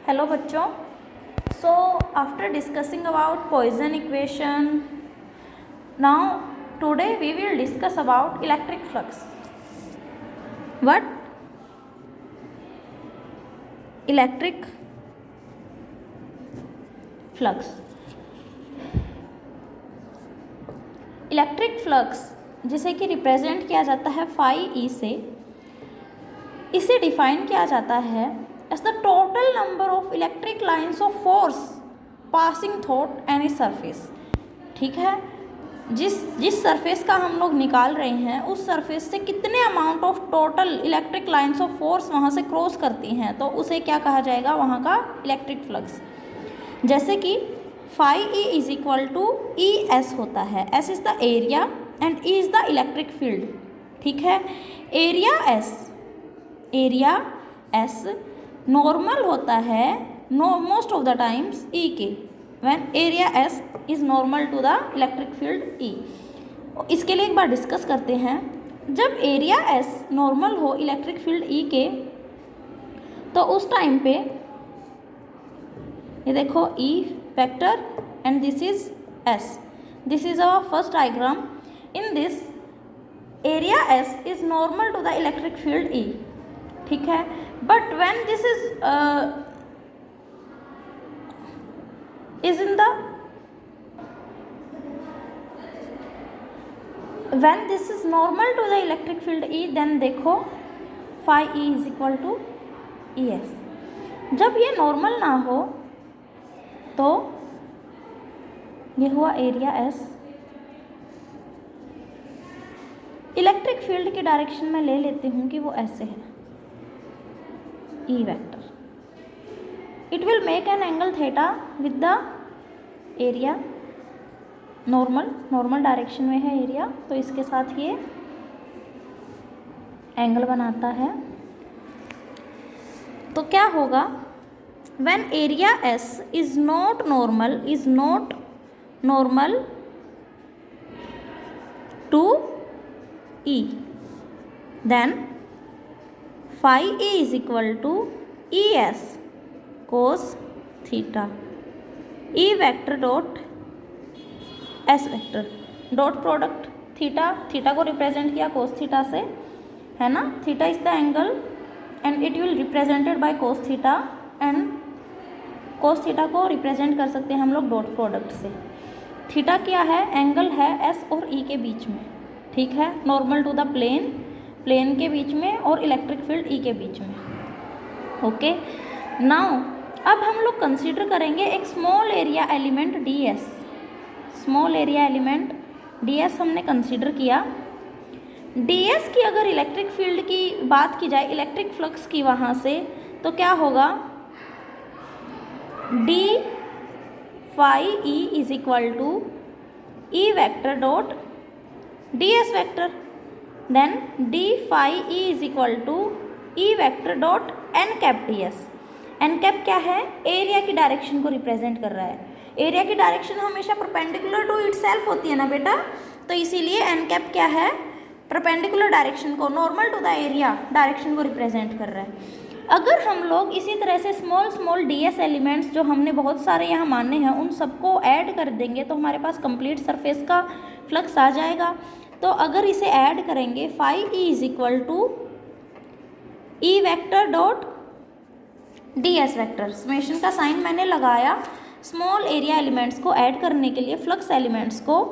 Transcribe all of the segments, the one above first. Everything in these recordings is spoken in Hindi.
हेलो बच्चों। So after discussing about Poisson equation, now today we will discuss about electric flux. What? Electric flux. Electric flux जिसे कि रिप्रेजेंट किया जाता है फाई ई से, इसे डिफाइन किया जाता है as the total number of electric lines of force passing through any surface. ठीक है, जिस सरफेस का हम लोग निकाल रहे हैं उस सरफेस से कितने amount of total electric lines of force वहाँ से क्रॉस करती हैं, तो उसे क्या कहा जाएगा, वहाँ का इलेक्ट्रिक फ्लक्स. जैसे कि phi E is equal to E S होता है. S is the area and E is the electric field. ठीक है, एरिया एस नॉर्मल होता है most of the times E के, when area S is normal to the electric field E. इसके लिए एक बार डिस्कस करते हैं. जब एरिया एस नॉर्मल हो इलेक्ट्रिक फील्ड ई के, तो उस टाइम पे ये देखो E vector and this is S. This is our first diagram. In this area S is normal to the electric field E. ठीक है, but when this is in the when this is normal to the electric field E, then देखो phi E is equal to ES. जब ये नॉर्मल ना हो तो ये हुआ एरिया S. इलेक्ट्रिक फील्ड की डायरेक्शन में ले लेती हूँ कि वो ऐसे है, E vector. It will make an angle theta with the area. Normal direction में है एरिया, तो इसके साथ ये एंगल बनाता है. तो क्या होगा, when area S is not normal to E, then phi E is equal to ES cos theta. E vector dot S vector. Dot product theta को रिप्रेजेंट किया cos थीटा से, है ना. Theta is the angle and it will represented by cos theta, and cos theta को रिप्रेजेंट कर सकते हैं हम लोग डॉट प्रोडक्ट से. थीटा क्या है, एंगल है S और E के बीच में. ठीक है, नॉर्मल टू द प्लेन के बीच में और इलेक्ट्रिक फील्ड ई के बीच में. ओके, नाउ अब हम लोग कंसीडर करेंगे एक small area element D S. Small area element D S हमने कंसीडर किया. डी एस की अगर इलेक्ट्रिक फील्ड की बात की जाए, इलेक्ट्रिक फ्लक्स की वहाँ से, तो क्या होगा, D phi E is equal to E vector dot D S vector. Then D phi E is equal to E vector dot N cap D S. N cap क्या है, एरिया की डायरेक्शन को रिप्रेजेंट कर रहा है. एरिया की डायरेक्शन हमेशा परपेंडिकुलर टू इटसेल्फ होती है ना बेटा, तो इसीलिए एन कैप क्या है, परपेंडिकुलर डायरेक्शन को, normal to the area direction को रिप्रेजेंट कर रहा है. अगर हम लोग इसी तरह से स्मॉल डी एस एलिमेंट्स जो हमने बहुत सारे यहाँ माने हैं उन सबको ऐड कर देंगे तो हमारे पास कंप्लीट सरफेस का फ्लक्स आ जाएगा. तो अगर इसे ऐड करेंगे, phi E is equal to E vector dot D S vector. Summation का साइन मैंने लगाया स्मॉल एरिया एलिमेंट्स को ऐड करने के लिए, फ्लक्स एलिमेंट्स को.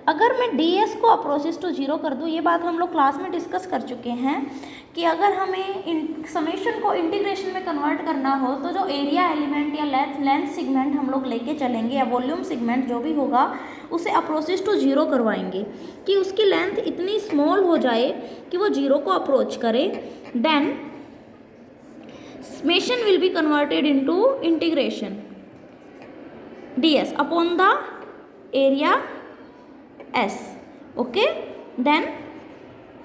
अगर मैं डी एस को अप्रोचेस टू जीरो कर दूँ, ये बात हम लोग क्लास में डिस्कस कर चुके हैं कि अगर हमें समेशन को इंटीग्रेशन में कन्वर्ट करना हो तो जो एरिया एलिमेंट या लेंथ सेगमेंट हम लोग लेके चलेंगे, या वॉल्यूम सेगमेंट जो भी होगा, उसे अप्रोचेस टू जीरो करवाएंगे कि उसकी लेंथ इतनी स्मॉल हो जाए कि वो जीरो को अप्रोच करे. Then summation will be converted into integration ds upon the area S. Okay, then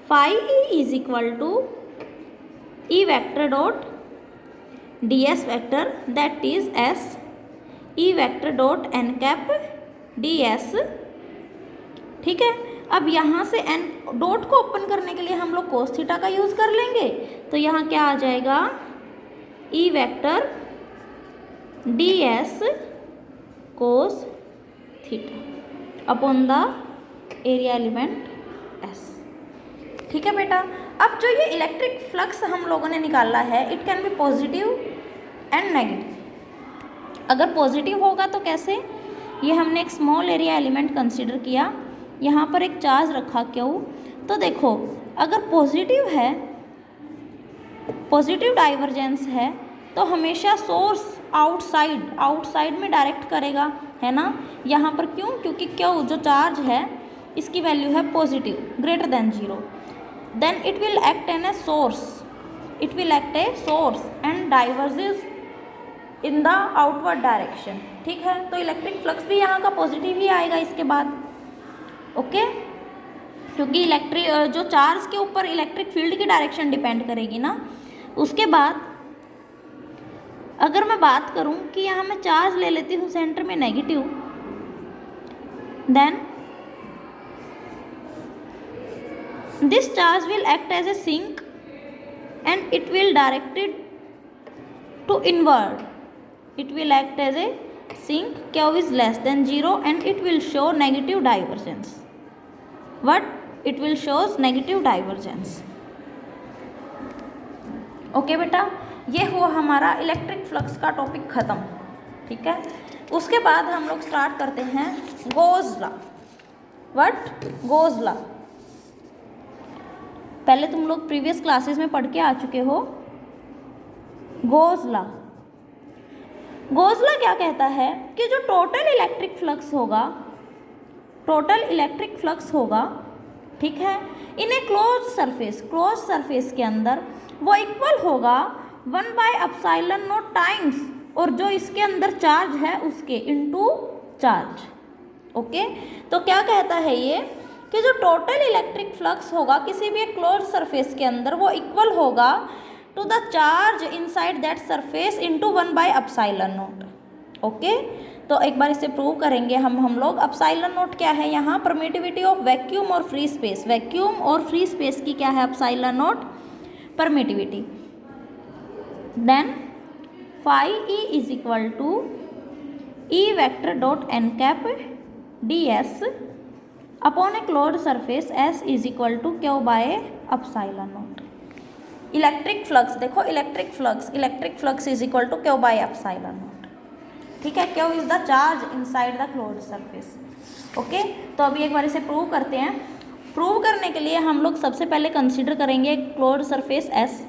phi E is equal to E vector dot ds vector, that is S E vector dot n cap ds. ठीक है, अब यहाँ से n डॉट को ओपन करने के लिए हम लोग cos थीटा का यूज़ कर लेंगे, तो यहाँ क्या आ जाएगा, E vector ds cos theta upon the area element s। ठीक है बेटा। अब जो ये इलेक्ट्रिक फ्लक्स हम लोगों ने निकाला है, it can be positive and negative. अगर पॉजिटिव होगा तो कैसे, ये हमने एक स्मॉल एरिया एलिमेंट कंसिडर किया, यहाँ पर एक चार्ज रखा क्यू। तो देखो अगर पॉजिटिव है, पॉजिटिव डाइवर्जेंस है, तो हमेशा सोर्स आउटसाइड में डायरेक्ट करेगा, है ना। यहाँ पर क्यों, क्योंकि क्यू जो चार्ज है इसकी वैल्यू है positive greater than 0, then it will act an A source, it will act A source and diverges in the outward direction. ठीक है, तो इलेक्ट्रिक फ्लक्स भी यहाँ का पॉजिटिव ही आएगा इसके बाद। ओके, क्योंकि इलेक्ट्रिक जो चार्ज के ऊपर इलेक्ट्रिक फील्ड की डायरेक्शन डिपेंड करेगी ना। उसके बाद अगर मैं बात करूँ कि यहाँ मैं चार्ज ले लेती हूँ सेंटर में negative, then this charge will act as a sink and it will directed to inward, it will act as a sink, q is less than 0 and it will show negative divergence. What? It will shows negative divergence. Okay बेटा, ये हुआ हमारा इलेक्ट्रिक फ्लक्स का टॉपिक ख़त्म। ठीक है, उसके बाद हम लोग स्टार्ट करते हैं goes law. What? Goes law. पहले तुम लोग प्रीवियस क्लासेस में पढ़ के आ चुके हो गोज लॉ। गोज लॉ क्या कहता है कि जो टोटल इलेक्ट्रिक फ्लक्स होगा, टोटल इलेक्ट्रिक फ्लक्स होगा, ठीक है, इन ए क्लोज सरफेस के अंदर वो इक्वल होगा 1/ε0 टाइम्स, और जो इसके अंदर चार्ज है उसके इनटू चार्ज। ओके, तो क्या कहता है ये कि जो टोटल इलेक्ट्रिक फ्लक्स होगा किसी भी एक क्लोज सरफेस के अंदर वो इक्वल होगा to the charge inside that surface into 1/ε0। Okay, तो एक बार इसे प्रूव करेंगे हम लोग। ε0 क्या है यहाँ? परमिटिविटी ऑफ वैक्यूम और फ्री स्पेस। वैक्यूम और फ्री स्पेस की क्या है? ε0 permittivity. Then phi e is equal to E vector dot N cap ds upon a closed surface s is equal to q by ε0। Electric flux देखो, electric flux is equal to q by ε0। ठीक है, q इज the charge inside the closed surface. Okay, तो अभी एक बार इसे प्रूव करते हैं। प्रूव करने के लिए हम लोग सबसे पहले कंसीडर करेंगे क्लोज्ड सरफेस S।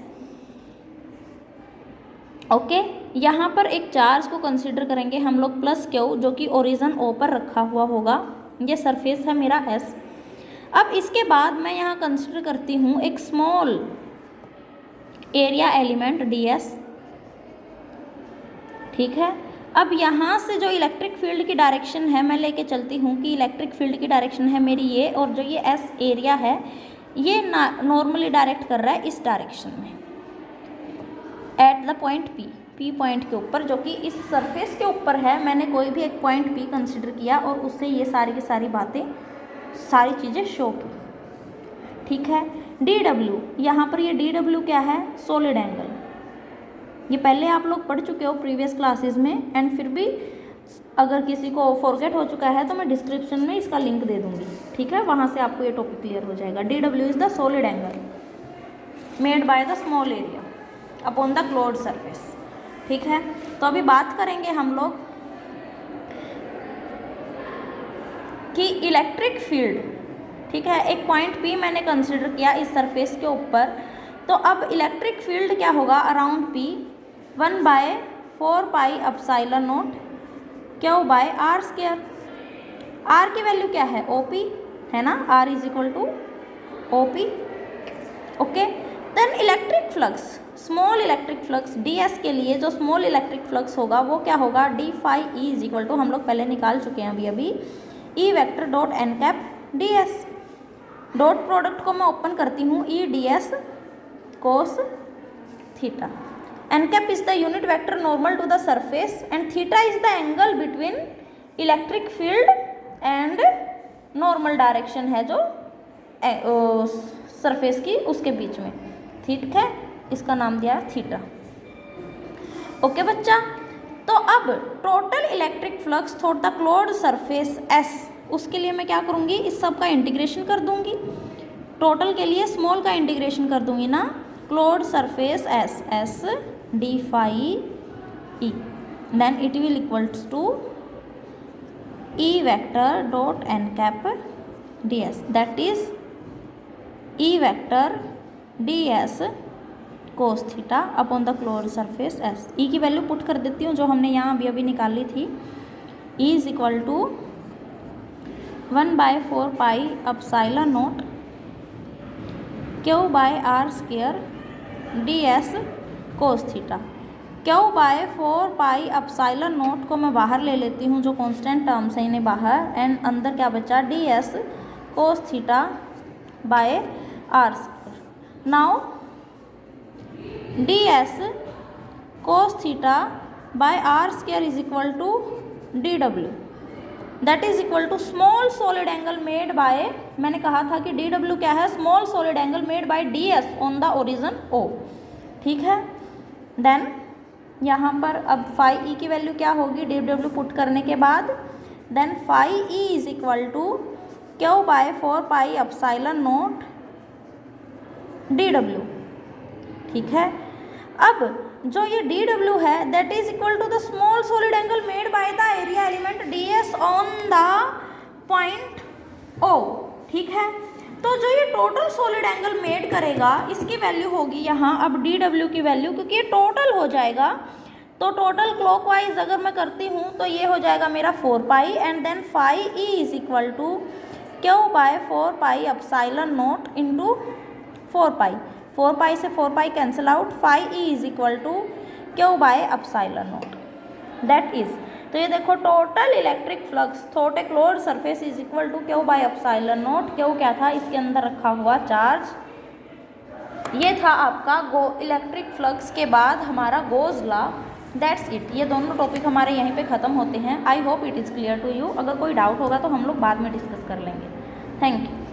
ओके, यहाँ पर एक चार्ज को कंसीडर करेंगे हम लोग प्लस Q, जो कि ओरिजिन O पर रखा हुआ होगा। ये सरफेस है मेरा S। अब इसके बाद मैं यहाँ कंसीडर करती हूँ एक स्मॉल एरिया एलिमेंट ds। ठीक है, अब यहाँ से जो इलेक्ट्रिक फील्ड की डायरेक्शन है मैं लेके चलती हूँ कि इलेक्ट्रिक फील्ड की डायरेक्शन है मेरी ये, और जो ये S एरिया है ये नॉर्मली डायरेक्ट कर रहा है इस डायरेक्शन में at the point P point के ऊपर, जो कि इस सरफेस के ऊपर है। मैंने कोई भी एक पॉइंट P कंसिडर किया और उससे ये सारी की सारी बातें, सारी चीज़ें शो की। ठीक है, dw, यहाँ पर ये dw क्या है? Solid angle. ये पहले आप लोग पढ़ चुके हो प्रीवियस क्लासेस में, एंड फिर भी अगर किसी को फॉरगेट हो चुका है तो मैं डिस्क्रिप्शन में इसका लिंक दे दूँगी। ठीक है, वहाँ से आपको ये टॉपिक क्लियर हो जाएगा। dw is the solid angle made by the small area upon the closed surface. ठीक है, तो अभी बात करेंगे हम लोग कि इलेक्ट्रिक फील्ड, ठीक है, एक पॉइंट P मैंने कंसिडर किया इस सरफेस के ऊपर, तो अब इलेक्ट्रिक फील्ड क्या होगा around P? 1/4πε0 Q by r square. r की वैल्यू क्या है? OP है ना, r is equal to OP। Okay, then electric flux, small electric flux ds के लिए जो स्मॉल इलेक्ट्रिक फ्लक्स होगा वो क्या होगा? d phi e is equal to, हम लोग पहले निकाल चुके हैं अभी E vector dot N cap ds। Dot product को मैं ओपन करती हूँ, E ds cos theta. N cap is the unit vector normal to the surface and theta is the angle between electric field and normal direction है जो सरफेस की उसके बीच में। ठीक है, इसका नाम दिया थीटा। ओके बच्चा, तो अब total electric flux through the closed surface S, उसके लिए मैं क्या करूँगी, इस सब का इंटीग्रेशन कर दूँगी। टोटल के लिए स्मॉल का इंटीग्रेशन कर दूँगी ना, closed surface S, S d phi E, then it will equals to E vector dot n cap ds, that is E vector ds cos theta upon the closed surface S। E की वैल्यू पुट कर देती हूँ जो हमने यहाँ अभी निकाली थी। E is equal to 1/4 pi epsilon naught Q/r² ds cos theta. Q/4 pi epsilon naught को मैं बाहर ले लेती हूँ, जो कांस्टेंट टर्म्स है इन्हें बाहर, एंड अंदर क्या बचा, ds cos theta by r²। Now ds cos theta by r² is equal to dw, that is equal to small solid angle made by, मैंने कहा था कि dw क्या है, small solid angle made by ds on the origin O, ठीक है। देन यहाँ पर अब फाई ई की वैल्यू क्या होगी, dw पुट करने के बाद, then phi E is equal to Q/4 pi epsilon naught dw, ठीक है। अब जो ये dw है that is equal to the small solid angle made by the area element ds on the point O, ठीक है। तो जो ये टोटल सॉलिड एंगल मेड करेगा इसकी वैल्यू होगी यहाँ अब dw की वैल्यू, क्योंकि ये टोटल हो जाएगा, तो टोटल क्लॉकवाइज अगर मैं करती हूँ तो ये हो जाएगा मेरा 4 pi, and then phi E is equal to Q/4 pi epsilon naught into 4 pi, 4 pi से 4 pi cancel out, phi E is equal to Q/अपसाइलन नोट, दैट इज, तो ये देखो total electric flux through a closed surface is equal to Q/अपसाइलन नोट। Q क्या था, इसके अंदर रखा हुआ चार्ज। ये था आपका इलेक्ट्रिक फ्लक्स के बाद हमारा गोज लॉ, दैट्स इट। ये दोनों टॉपिक हमारे यहीं पे ख़त्म होते हैं। I hope it is clear to you. अगर कोई डाउट होगा तो हम लोग बाद में डिस्कस कर लेंगे। Thank you.